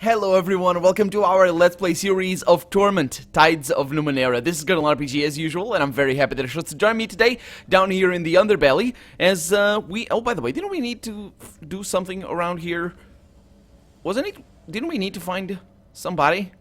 Hello everyone, welcome to our Let's Play series of Torment, Tides of Numenera. This is Gurren RPG as usual, and I'm very happy that you chose to join me today down here in the Underbelly as oh, by the way, didn't we need to do something around here? Didn't we need to find somebody?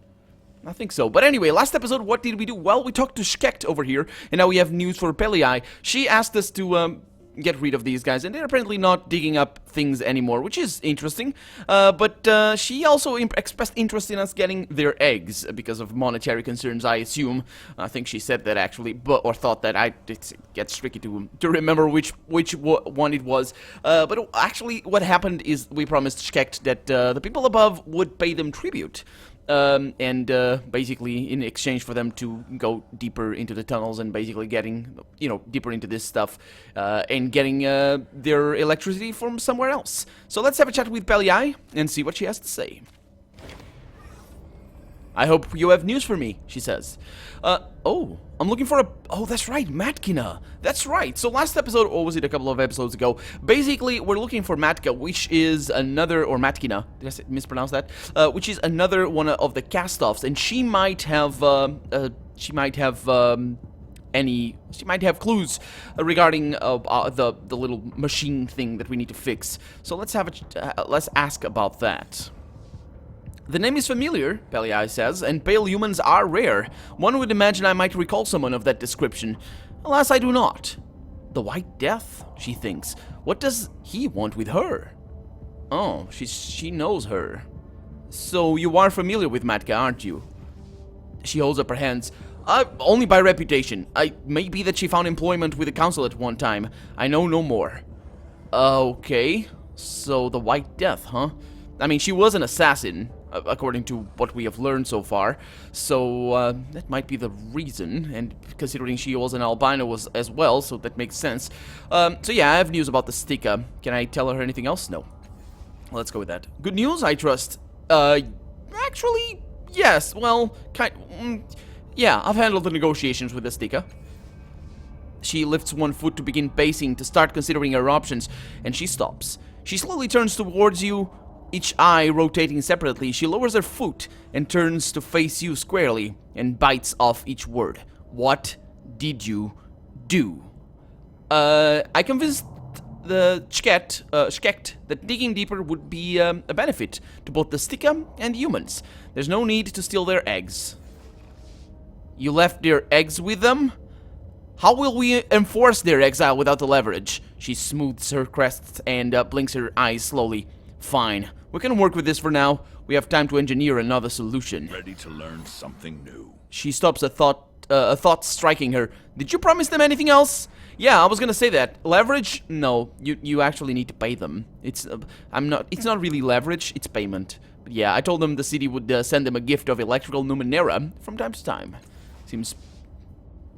I think so. But anyway, last episode, what did we do? Well, we talked to Skekt over here, and now we have news for Pelii. She asked us to get rid of these guys, and they're apparently not digging up things anymore, which is interesting. But she also expressed interest in us getting their eggs because of monetary concerns, I assume. I think she said that actually, or thought that. It gets tricky to remember which one it was. But actually, what happened is we promised Skekt that the people above would pay them tribute. Basically in exchange for them to go deeper into the tunnels and basically getting, deeper into this stuff, and getting their electricity from somewhere else. So let's have a chat with Pelii and see what she has to say. I hope you have news for me, she says. Oh, I'm looking for oh, that's right, Matka. That's right. So last episode, or was it a couple of episodes ago, basically we're looking for Matka, which is another, or Matkina, did I mispronounce that? Which is another one of the cast-offs, and she might have clues regarding the little machine thing that we need to fix. So let's ask about that. The name is familiar, Pelii says, and pale humans are rare. One would imagine I might recall someone of that description. Alas, I do not. The White Death, she thinks. What does he want with her? Oh, she knows her. So you are familiar with Matka, aren't you? She holds up her hands. Only by reputation. May be that she found employment with the council at one time. I know no more. Okay. So the White Death, huh? I mean, she was an assassin, according to what we have learned so far, so that might be the reason, and considering she was an albino as well, so that makes sense. So yeah, I have news about the Stika. Can I tell her anything else? No. Let's go with that. Good news, I trust. Actually, yes, well, yeah, I've handled the negotiations with the Stika. She lifts one foot to begin pacing, to start considering her options, and she stops. She slowly turns towards you, each eye rotating separately. She lowers her foot and turns to face you squarely and bites off each word. What did you do? I convinced the Skekt that digging deeper would be a benefit to both the Stika and humans. There's no need to steal their eggs. You left their eggs with them? How will we enforce their exile without the leverage? She smooths her crest and blinks her eyes slowly. Fine. We can work with this for now. We have time to engineer another solution. Ready to learn something new. She stops, a thought striking her. Did you promise them anything else? Yeah, I was gonna say that. Leverage? No, you actually need to pay them. It's not really leverage, it's payment. But yeah, I told them the city would send them a gift of electrical Numenera from time to time. Seems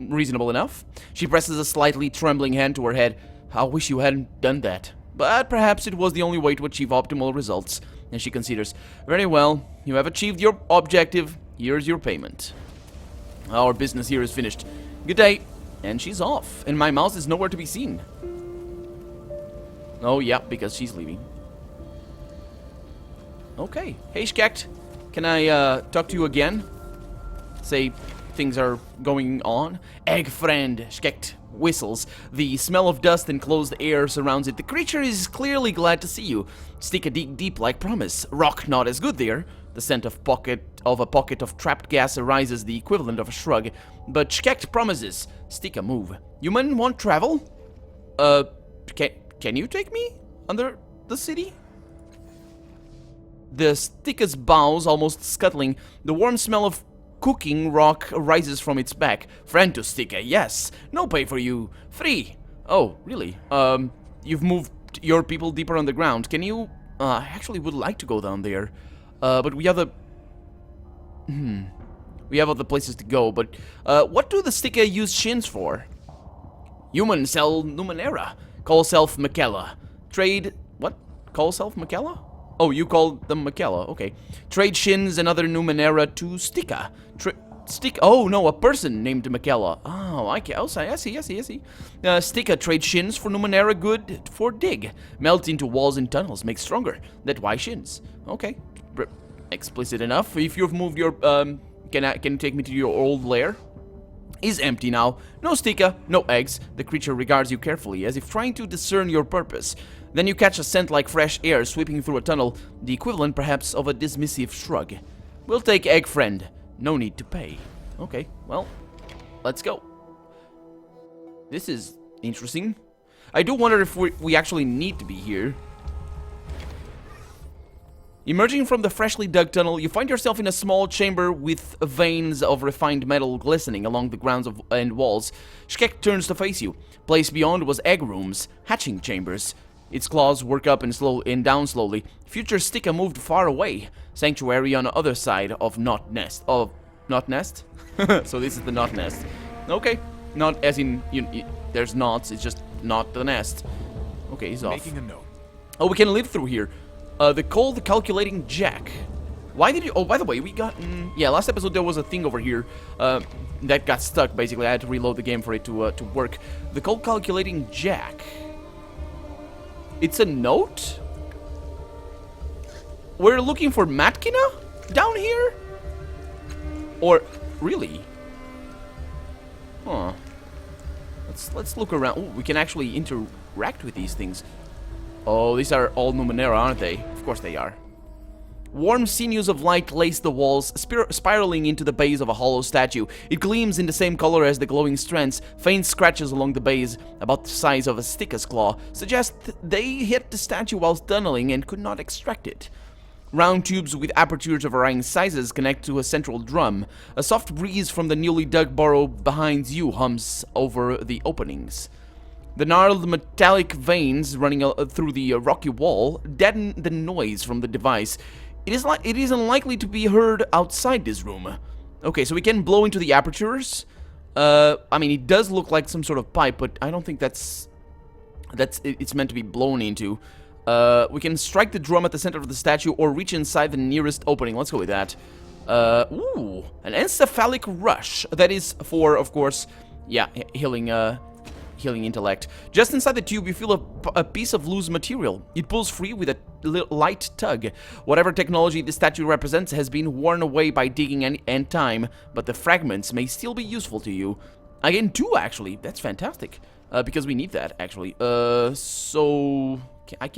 reasonable enough. She presses a slightly trembling hand to her head. I wish you hadn't done that. But perhaps it was the only way to achieve optimal results. And she considers, very well, you have achieved your objective. Here's your payment. Our business here is finished. Good day. And she's off. And my mouse is nowhere to be seen. Oh, yeah, because she's leaving. Okay. Hey, Skekt. Can I talk to you again? Say things are going on? Egg friend, Skekt whistles. The smell of dust and closed air surrounds it. The creature is clearly glad to see you. Stick a dig deep like promise. Rock not as good there. The scent of a pocket of trapped gas arises, the equivalent of a shrug. But Skekt promises. Stick a move. Human want travel? Can you take me under the city? The Stika's bows almost scuttling. The warm smell of cooking rock rises from its back. Friend to Stika, yes. No pay for you. Free. Oh, really? You've moved your people deeper underground. Can you... I actually would like to go down there. But we have the... We have other places to go, but... what do the Stika use shins for? Humans sell Numenera. Call self Makella. Trade... What? Call self Makella? Oh, you called them Makella, okay. Trade shins and other Numenera to Stika. Oh, no, a person named Makella. Oh, I see. Stika trade shins for Numenera good for dig. Melt into walls and tunnels, make stronger. That why shins. Okay. explicit enough. If you've moved your, can you take me to your old lair? Is empty now. No sticker, no eggs. The creature regards you carefully, as if trying to discern your purpose. Then you catch a scent like fresh air sweeping through a tunnel, the equivalent perhaps of a dismissive shrug. We'll take egg, friend. No need to pay. Okay, well, let's go. This is interesting. I do wonder if we actually need to be here. Emerging from the freshly dug tunnel, you find yourself in a small chamber with veins of refined metal glistening along the grounds and walls. Shkek turns to face you. Placed beyond was egg rooms, hatching chambers. Its claws work up and down slowly. Future Stika moved far away. Sanctuary on the other side of Knot Nest. Of Knot Nest? So this is the Knot Nest. Okay. Not as in, there's knots, it's just not the nest. Okay, he's off. Making a note. Oh, we can live through here. The cold calculating jack. Why did you... Oh, by the way, we got... yeah, last episode there was a thing over here that got stuck, basically. I had to reload the game for it to work. The cold calculating jack. It's a note? We're looking for Matka down here? Or... really? Huh. Let's look around. Ooh, we can actually interact with these things. Oh, these are all Numenera, aren't they? Of course they are. Warm sinews of light lace the walls, spiraling into the base of a hollow statue. It gleams in the same color as the glowing strands. Faint scratches along the base, about the size of a Stika's claw, suggest they hit the statue while tunneling and could not extract it. Round tubes with apertures of varying sizes connect to a central drum. A soft breeze from the newly dug burrow behind you hums over the openings. The gnarled metallic veins running through the rocky wall deaden the noise from the device. It is unlikely to be heard outside this room. Okay, so we can blow into the apertures. I mean, it does look like some sort of pipe, but I don't think it's meant to be blown into. We can strike the drum at the center of the statue or reach inside the nearest opening. Let's go with that. Ooh, an encephalic rush. That is for, of course, yeah, healing intellect. Just inside the tube, you feel a piece of loose material. It pulls free with a light tug. Whatever technology the statue represents has been worn away by digging and time, but the fragments may still be useful to you. Again, two, actually. That's fantastic. Because we need that, actually. So... I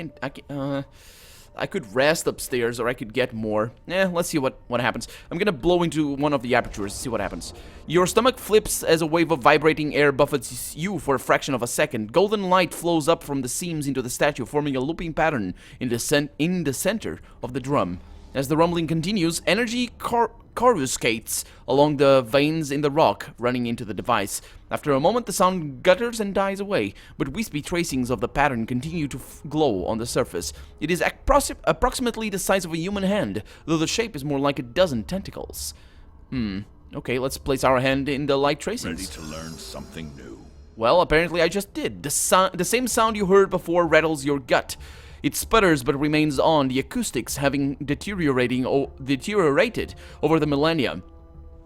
could rest upstairs, or I could get more. Let's see what happens. I'm gonna blow into one of the apertures, see what happens. Your stomach flips as a wave of vibrating air buffets you for a fraction of a second. Golden light flows up from the seams into the statue, forming a looping pattern in the center of the drum. As the rumbling continues, energy coruscates along the veins in the rock, running into the device. After a moment, the sound gutters and dies away, but wispy tracings of the pattern continue to glow on the surface. It is approximately the size of a human hand, though the shape is more like a dozen tentacles. Okay, let's place our hand in the light tracings. Ready to learn something new. Well, apparently I just did. The same sound you heard before rattles your gut. It sputters but remains on, the acoustics having deteriorated over the millennia.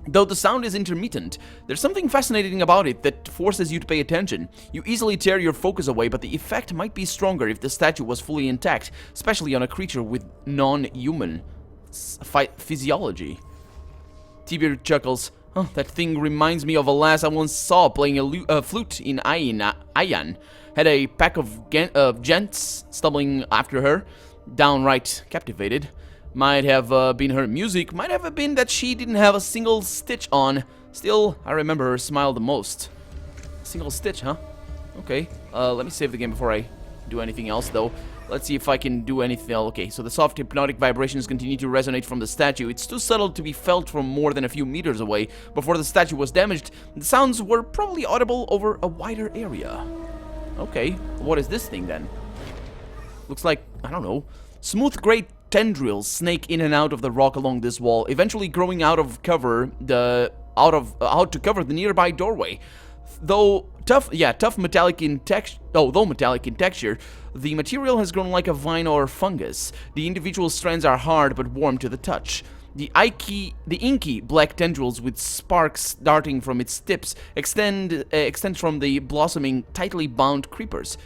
Though the sound is intermittent, there's something fascinating about it that forces you to pay attention. You easily tear your focus away, but the effect might be stronger if the statue was fully intact, especially on a creature with non-human physiology. Tibir chuckles. Oh, that thing reminds me of a lass I once saw playing a flute in Ayan. Had a pack of gents stumbling after her, downright captivated. Might have been her music, might have been that she didn't have a single stitch on. Still, I remember her smile the most. Single stitch, huh? Okay, let me save the game before I do anything else, though. Let's see if I can do anything. Okay, so the soft hypnotic vibrations continue to resonate from the statue. It's too subtle to be felt from more than a few meters away. Before the statue was damaged, the sounds were probably audible over a wider area. Okay, what is this thing then? Looks like, I don't know, smooth gray tendrils snake in and out of the rock along this wall, eventually growing out to cover the nearby doorway. Though metallic in texture, the material has grown like a vine or fungus. The individual strands are hard but warm to the touch. The inky black tendrils with sparks darting from its tips extend from the blossoming, tightly bound creepers.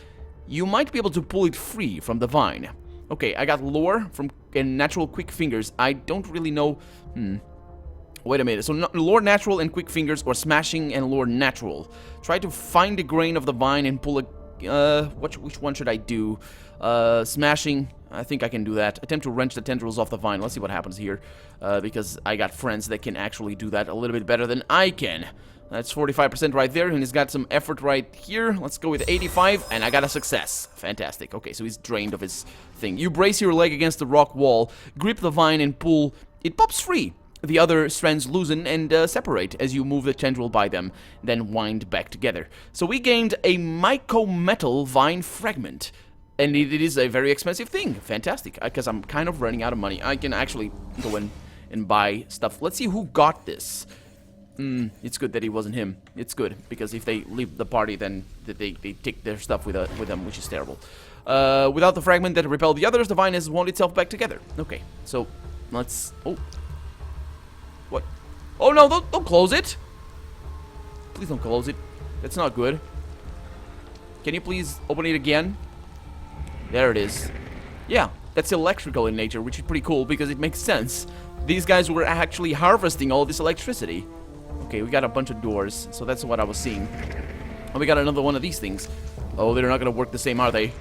You might be able to pull it free from the vine. Okay, I got lore from and natural quick fingers. I don't really know. Wait a minute. So lore natural and quick fingers, or smashing and lore natural. Try to find the grain of the vine and pull a. Which one should I do? Smashing. I think I can do that. Attempt to wrench the tendrils off the vine. Let's see what happens here. Because I got friends that can actually do that a little bit better than I can. That's 45% right there, and he's got some effort right here. Let's go with 85, and I got a success. Fantastic. Okay, so he's drained of his thing. You brace your leg against the rock wall, grip the vine, and pull. It pops free. The other strands loosen and separate as you move the tendril by them, then wind back together. So we gained a mycometal vine fragment. And it is a very expensive thing. Fantastic. Because I'm kind of running out of money. I can actually go in and buy stuff. Let's see who got this. It's good that it wasn't him. It's good, because if they leave the party, then they take their stuff with them, which is terrible. Without the fragment that repelled the others, the vine has wound itself back together. Okay, so let's... Oh. What? Oh, no, don't close it. Please don't close it. That's not good. Can you please open it again? There it is. Yeah, that's electrical in nature, which is pretty cool, because it makes sense. These guys were actually harvesting all this electricity. Okay, we got a bunch of doors, so that's what I was seeing. And we got another one of these things. Oh, they're not gonna work the same, are they?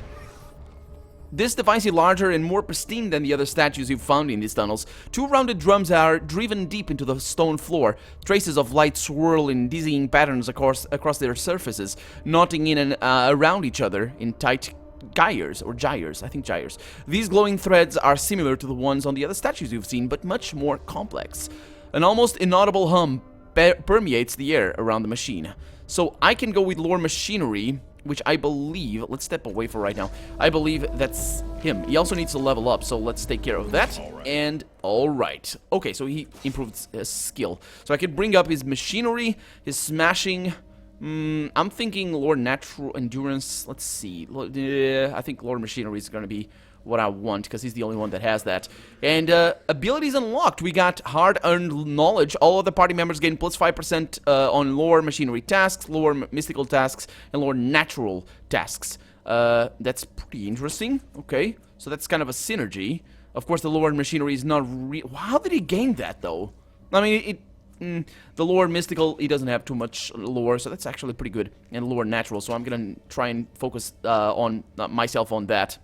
This device is larger and more pristine than the other statues you've found in these tunnels. Two rounded drums are driven deep into the stone floor. Traces of light swirl in dizzying patterns across their surfaces, knotting in and around each other in tight gyres, or gyres, I think gyres. These glowing threads are similar to the ones on the other statues you've seen, but much more complex. An almost inaudible hum permeates the air around the machine. So I can go with Loren Machinery, which I believe, let's step away for right now. I believe that's him. He also needs to level up, so let's take care of that. And alright. Okay, so he improved his skill. So I can bring up his machinery, his smashing. I'm thinking Loren Natural Endurance. Let's see. I think Loren Machinery is going to be what I want, because he's the only one that has that. And abilities unlocked. We got hard-earned knowledge. All of the party members gain plus 5% on Loren Machinery tasks, Loren Mystical tasks, and Loren Natural tasks. That's pretty interesting. Okay, so that's kind of a synergy. Of course, the Loren Machinery is not real. How did he gain that, though? I mean, the Loren Mystical, he doesn't have too much lore, so that's actually pretty good. And Loren Natural, so I'm gonna try and focus on myself on that.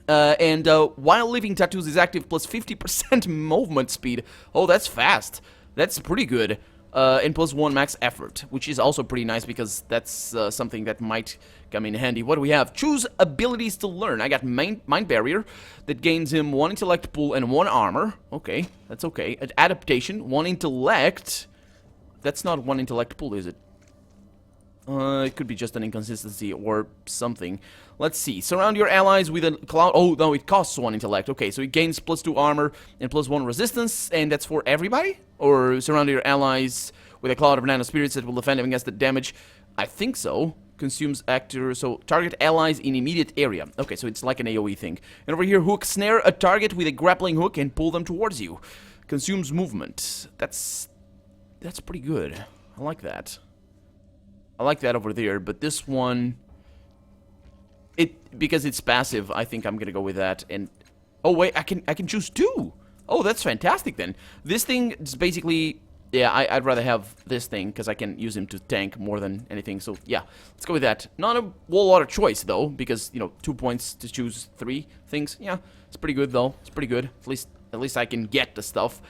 And while leaving tattoos is active, plus 50% movement speed. Oh, that's fast. That's pretty good. And plus 1 max effort, which is also pretty nice, because that's something that might come in handy. What do we have? Choose abilities to learn. I got Mind Barrier, that gains him 1 intellect pool and 1 armor. Okay, that's okay. Adaptation, 1 intellect. That's not 1 intellect pool, is it? It could be just an inconsistency or something. Let's see. Surround your allies with a cloud. Oh, no, it costs 1 intellect. Okay, so it gains plus 2 armor and plus 1 resistance, and that's for everybody? Or surround your allies with a cloud of nano spirits that will defend them against the damage. I think so. Consumes actor, so target allies in immediate area. Okay, so it's like an AoE thing. And over here, hook, snare a target with a grappling hook and pull them towards you. Consumes movement. That's pretty good. I like that. I like that over there, but this one, because it's passive, I think I'm gonna go with that. And oh wait, I can choose 2. Oh, that's fantastic then. This thing is basically, yeah, I'd rather have this thing, because I can use him to tank more than anything. So yeah, let's go with that. Not a whole lot of choice though, because, you know, 2 points to choose 3 things. Yeah, it's pretty good though. It's pretty good. At least I can get the stuff.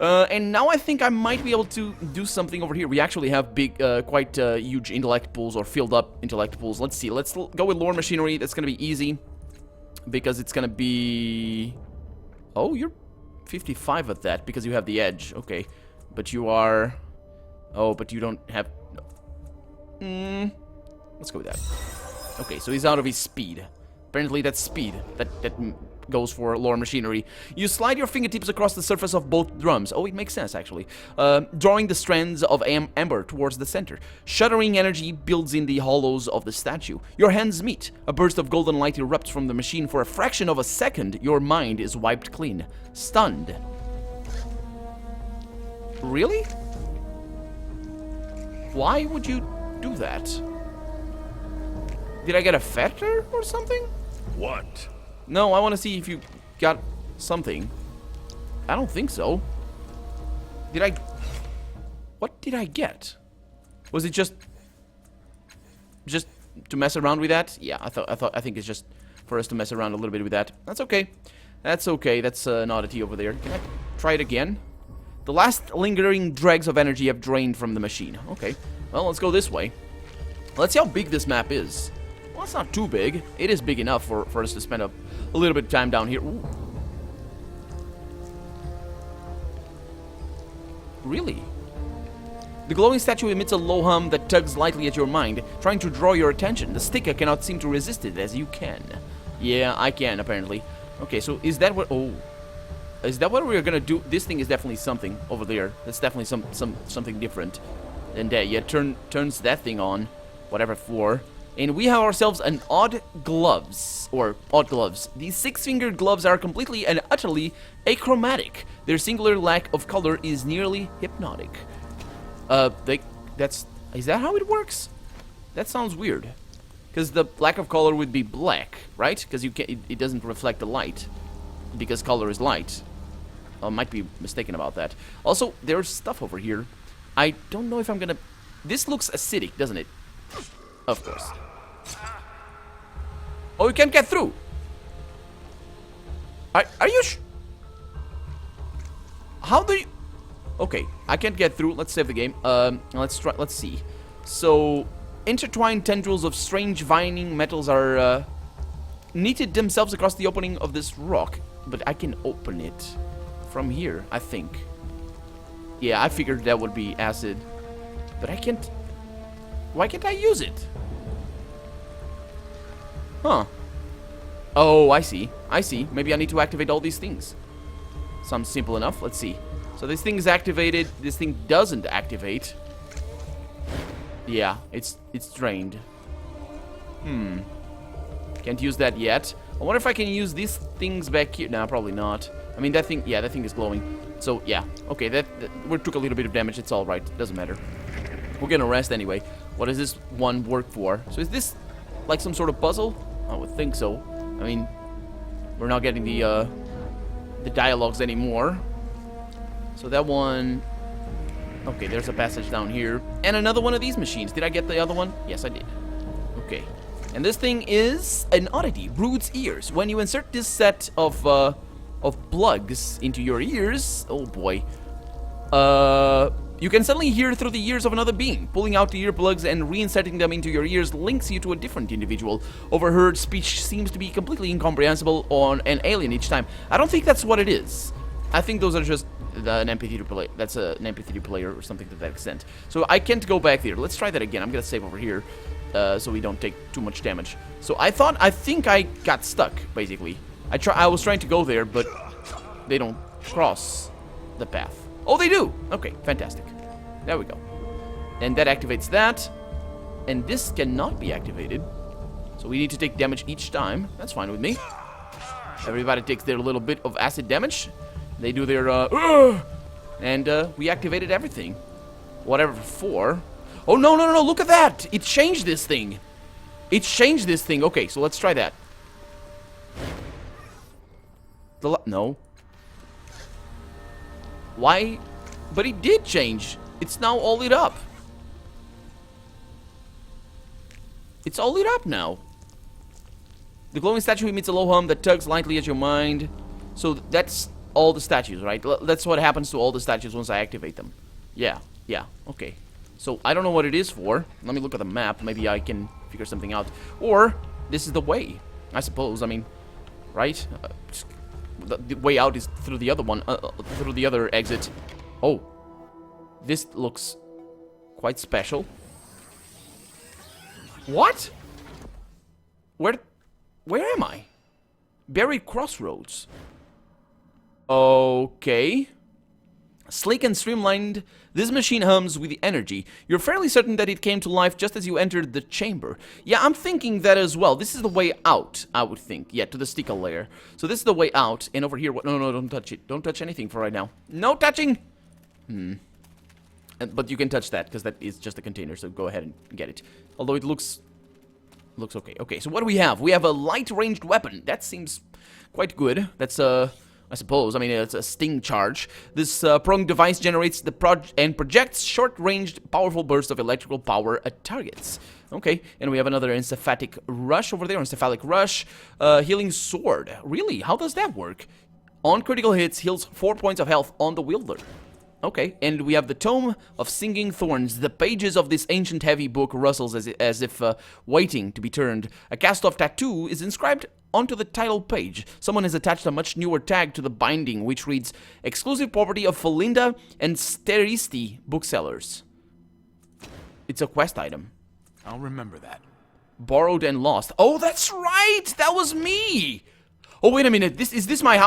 And now I think I might be able to do something over here. We actually have big, quite huge intellect pools, or filled up intellect pools. Let's see. Let's go with Loren Machinery. That's going to be easy, because it's going to be... Oh, you're 55 at that, because you have the edge. Okay. But you are... Oh, but you don't have... Let's go with that. Okay, so he's out of his speed. Apparently that's speed. That goes for Loren Machinery. You slide your fingertips across the surface of both drums. Oh, it makes sense, actually. Drawing the strands of amber towards the center. Shuddering energy builds in the hollows of the statue. Your hands meet. A burst of golden light erupts from the machine. For a fraction of a second, your mind is wiped clean. Stunned. Really? Why would you do that? Did I get a fetter or something? What? No, I want to see if you got something. I don't think so. Did I... What did I get? Was it just to mess around with that? Yeah, I think it's just for us to mess around a little bit with that. That's okay. That's okay. That's an oddity over there. Can I try it again? The last lingering dregs of energy have drained from the machine. Okay. Well, let's go this way. Let's see how big this map is. Well, it's not too big. It is big enough for us to spend a little bit of time down here. Ooh. Really? The glowing statue emits a low hum that tugs lightly at your mind, trying to draw your attention. The sticker cannot seem to resist it as you can. Yeah, I can, apparently. Okay, so is that what... Oh. Is that what we're gonna do? This thing is definitely something over there. That's definitely something different than that. Yeah, turns that thing on. Whatever for. And we have ourselves an odd gloves. Or odd gloves. These 6-fingered gloves are completely and utterly achromatic. Their singular lack of color is nearly hypnotic. Is that how it works? That sounds weird. Because the lack of color would be black, right? Because it doesn't reflect the light. Because color is light. I might be mistaken about that. Also, there's stuff over here. I don't know if I'm gonna... This looks acidic, doesn't it? Of course. Oh, you can't get through! Are you How do you... Okay, I can't get through. Let's save the game. Let's try. Let's see. So, intertwined tendrils of strange vining metals are knitted themselves across the opening of this rock. But I can open it from here, I think. Yeah, I figured that would be acid. But I can't... Why can't I use it? Huh. Oh, I see. I see. Maybe I need to activate all these things. Sounds simple enough. Let's see. So this thing is activated. This thing doesn't activate. Yeah, it's drained. Can't use that yet. I wonder if I can use these things back here. No, probably not. I mean, that thing... Yeah, that thing is glowing. So, yeah. Okay, that we took a little bit of damage. It's all right. Doesn't matter. We're gonna rest anyway. What does this one work for? So is this like some sort of puzzle? I would think so. I mean, we're not getting the dialogues anymore. So that one... Okay, there's a passage down here. And another one of these machines. Did I get the other one? Yes, I did. Okay. And this thing is an oddity. Brood's ears. When you insert this set of plugs into your ears... Oh, boy. You can suddenly hear through the ears of another being. Pulling out the earplugs and reinserting them into your ears links you to a different individual. Overheard speech seems to be completely incomprehensible on an alien each time. I don't think that's what it is. I think those are just an MP3 player. That's an MP3 player or something to that extent. So I can't go back there. Let's try that again. I'm gonna save over here so we don't take too much damage. So I think I got stuck basically. I was trying to go there, but they don't cross the path. Oh, they do! Okay, fantastic. There we go. And that activates that. And this cannot be activated. So we need to take damage each time. That's fine with me. Everybody takes their little bit of acid damage. They do their, and we activated everything. Whatever for. Oh, no, no, no, no, look at that! It changed this thing. It changed this thing. Okay, so let's try that. No. Why? But it did change. It's now all lit up. It's all lit up now. The glowing statue emits a low hum that tugs lightly at your mind. So that's all the statues, right? That's what happens to all the statues once I activate them. Yeah, yeah, okay. So I don't know what it is for. Let me look at the map. Maybe I can figure something out. Or this is the way, I suppose. I mean, right? The way out is through the other one, through the other exit. Oh, this looks quite special. What? Where am I? Buried Crossroads. Okay. Sleek and streamlined, this machine hums with energy. You're fairly certain that it came to life just as you entered the chamber. Yeah, I'm thinking that as well. This is the way out, I would think. Yeah, to the sticker layer. So this is the way out. And over here, what? No, no, don't touch it. Don't touch anything for right now. No touching! But you can touch that, because that is just a container, so go ahead and get it. Although it looks okay. Okay, so what do we have? We have a light-ranged weapon. That seems Quite good. That's I suppose. I mean, it's a sting charge. This prong device generates and projects short-ranged, powerful bursts of electrical power at targets. Okay, and we have another encephalic rush over there. Encephalic rush, healing sword. Really? How does that work? On critical hits, heals 4 points of health on the wielder. Okay, and we have the Tome of Singing Thorns. The pages of this ancient heavy book rustles as if waiting to be turned. A cast-off tattoo is inscribed onto the title page. Someone has attached a much newer tag to the binding, which reads, "Exclusive property of Felinda and Steristi booksellers." It's a quest item. I'll remember that. Borrowed and lost. Oh, that's right! That was me! Oh, wait a minute. Is this my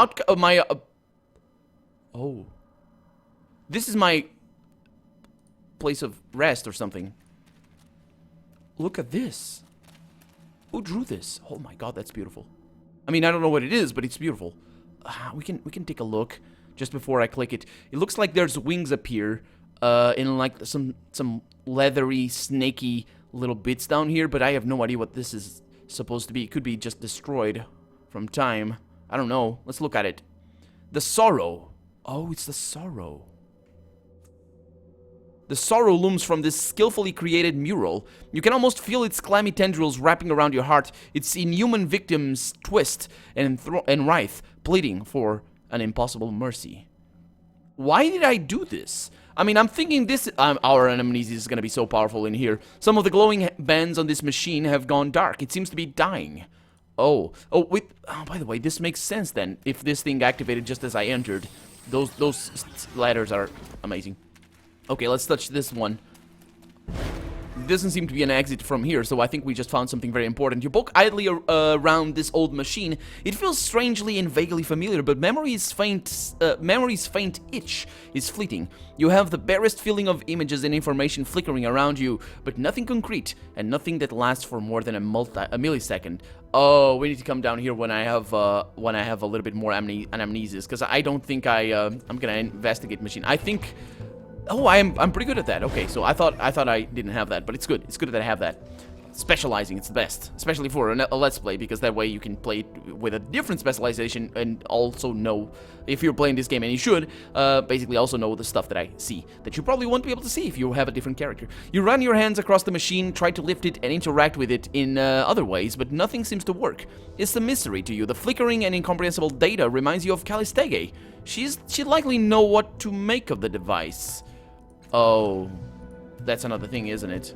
oh. This is my place of rest or something. Look at this. Who drew this? Oh my god, that's beautiful. I mean, I don't know what it is, but it's beautiful. We can take a look just before I click it. It looks like there's wings up here, in like some leathery, snaky little bits down here, but I have no idea what this is supposed to be. It could be just destroyed from time. I don't know. Let's look at it. The sorrow. Oh, it's the sorrow. The sorrow looms from this skillfully created mural. You can almost feel its clammy tendrils wrapping around your heart. Its inhuman victims twist and writhe, pleading for an impossible mercy. Why did I do this? I mean, I'm thinking this... our anamnesis is going to be so powerful in here. Some of the glowing bands on this machine have gone dark. It seems to be dying. Oh, wait. Oh, by the way, this makes sense then. If this thing activated just as I entered. Those ladders are amazing. Okay, let's touch this one. Doesn't seem to be an exit from here, so I think we just found something very important. You poke idly around this old machine. It feels strangely and vaguely familiar, but memory's faint itch is fleeting. You have the barest feeling of images and information flickering around you, but nothing concrete, and nothing that lasts for more than a millisecond. Oh, we need to come down here when I have a little bit more anamnesis, because I don't think I'm gonna investigate machine. I think... Oh, I'm pretty good at that. Okay, so I thought I didn't have that, but it's good. It's good that I have that. Specializing, it's the best, especially for a Let's Play, because that way you can play it with a different specialization and also know, if you're playing this game, and you should, basically also know the stuff that I see, that you probably won't be able to see if you have a different character. You run your hands across the machine, try to lift it and interact with it in other ways, but nothing seems to work. It's a mystery to you. The flickering and incomprehensible data reminds you of Calistege. She'd likely know what to make of the device. Oh, that's another thing, isn't it?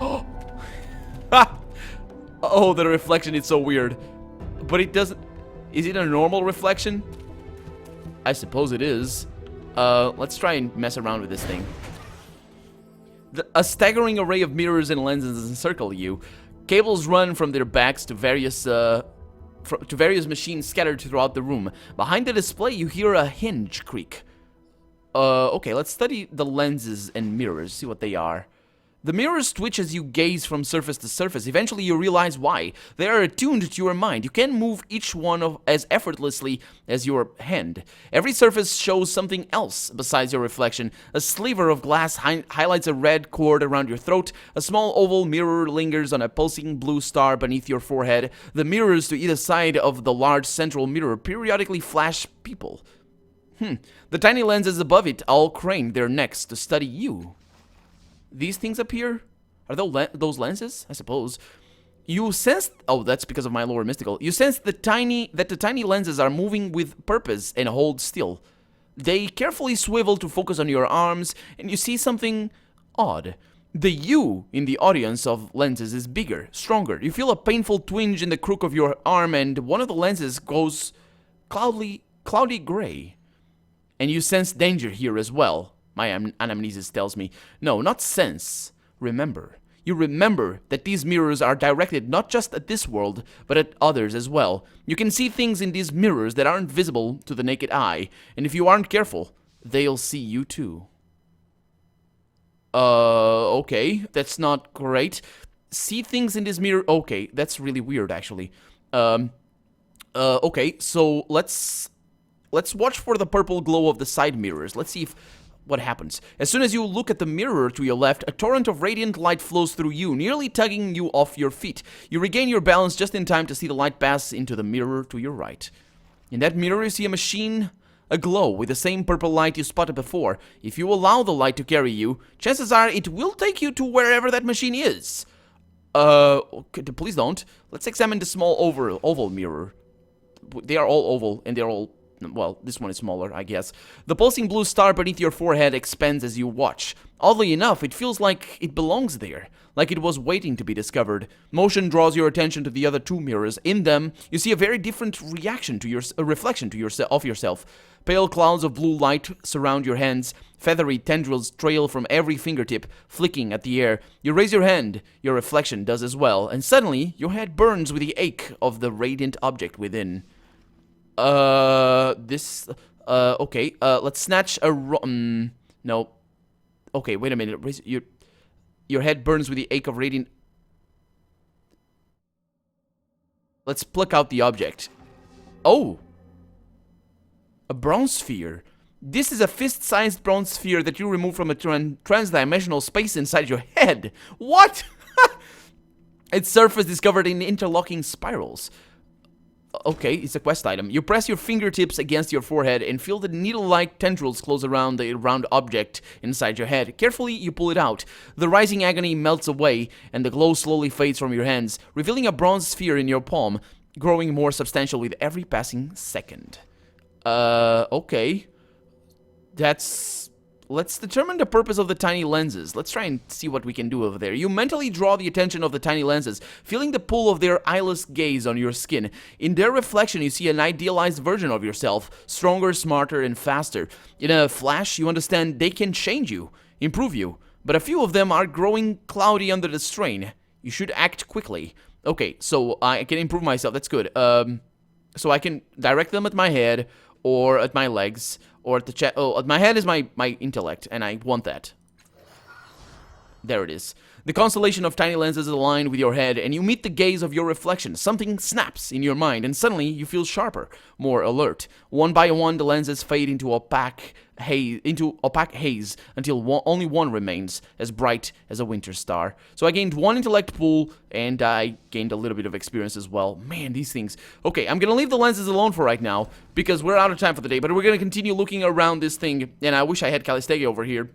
Oh! Oh, the reflection is so weird. But it doesn't... Is it a normal reflection? I suppose it is. Let's try and mess around with this thing. A staggering array of mirrors and lenses encircle you. Cables run from their backs to various machines scattered throughout the room. Behind the display, you hear a hinge creak. Okay, let's study the lenses and mirrors, see what they are. The mirrors twitch as you gaze from surface to surface. Eventually you realize why. They are attuned to your mind. You can move each one as effortlessly as your hand. Every surface shows something else besides your reflection. A sliver of glass highlights a red cord around your throat. A small oval mirror lingers on a pulsing blue star beneath your forehead. The mirrors to either side of the large central mirror periodically flash people. The tiny lenses above it all crane their necks to study you. These things up here? Are those lenses? I suppose. You sense... Oh, that's because of my lower mystical. You sense that the tiny lenses are moving with purpose and hold still. They carefully swivel to focus on your arms, and you see something odd. The you in the audience of lenses is bigger, stronger. You feel a painful twinge in the crook of your arm, and one of the lenses goes cloudy gray. And you sense danger here as well. My anamnesis tells me. No, not sense. Remember. You remember that these mirrors are directed not just at this world, but at others as well. You can see things in these mirrors that aren't visible to the naked eye, and if you aren't careful, they'll see you too. Okay, that's not great. See things in this mirror... Okay, that's really weird, actually. Okay, so let's watch for the purple glow of the side mirrors. Let's see if... what happens. As soon as you look at the mirror to your left, a torrent of radiant light flows through you, nearly tugging you off your feet. You regain your balance just in time to see the light pass into the mirror to your right. In that mirror, you see a machine aglow with the same purple light you spotted before. If you allow the light to carry you, chances are it will take you to wherever that machine is. Okay, please don't. Let's examine the small oval mirror. They are all oval, and they're all... Well, this one is smaller, I guess. The pulsing blue star beneath your forehead expands as you watch. Oddly enough, it feels like it belongs there, like it was waiting to be discovered. Motion draws your attention to the other two mirrors. In them, you see a very different reaction to reflection of yourself. Pale clouds of blue light surround your hands. Feathery tendrils trail from every fingertip, flicking at the air. You raise your hand. Your reflection does as well, and suddenly, your head burns with the ache of the radiant object within. Okay, let's snatch a no. Okay, wait a minute. Your head burns with the ache of radiant. Let's pluck out the object. Oh! A bronze sphere. This is a fist-sized bronze sphere that you remove from a trans-dimensional space inside your head. What? Its surface is covered in interlocking spirals. Okay, it's a quest item. You press your fingertips against your forehead and feel the needle-like tendrils close around the round object inside your head. Carefully, you pull it out. The rising agony melts away, and the glow slowly fades from your hands, revealing a bronze sphere in your palm, growing more substantial with every passing second. Okay. Let's determine the purpose of the tiny lenses. Let's try and see what we can do over there. You mentally draw the attention of the tiny lenses, feeling the pull of their eyeless gaze on your skin. In their reflection, you see an idealized version of yourself, stronger, smarter, and faster. In a flash, you understand they can change you, improve you, but a few of them are growing cloudy under the strain. You should act quickly. Okay, so I can improve myself. That's good. So I can direct them at my head, or at my legs, or at the chest. Oh, at my head is my intellect, and I want that. There it is. The constellation of tiny lenses is aligned with your head, and you meet the gaze of your reflection. Something snaps in your mind, and suddenly you feel sharper, more alert. One by one, the lenses fade into opaque haze until only one remains, as bright as a winter star. So I gained one intellect pool, and I gained a little bit of experience as well. Man, these things. Okay, I'm gonna leave the lenses alone for right now, because we're out of time for the day, but we're gonna continue looking around this thing, and I wish I had Callistege over here.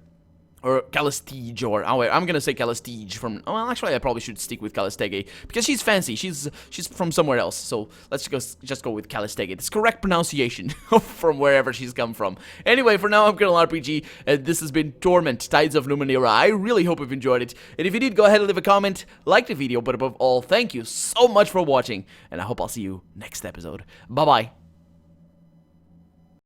Or Callistege, or I'm gonna say Callistege from. Well, actually, I probably should stick with Callistege because she's fancy. She's from somewhere else. So let's just go with Callistege. It's correct pronunciation from wherever she's come from. Anyway, for now, I'm Colonel RPG, and this has been Torment: Tides of Numenera. I really hope you've enjoyed it, and if you did, go ahead and leave a comment, like the video, but above all, thank you so much for watching, and I hope I'll see you next episode. Bye bye.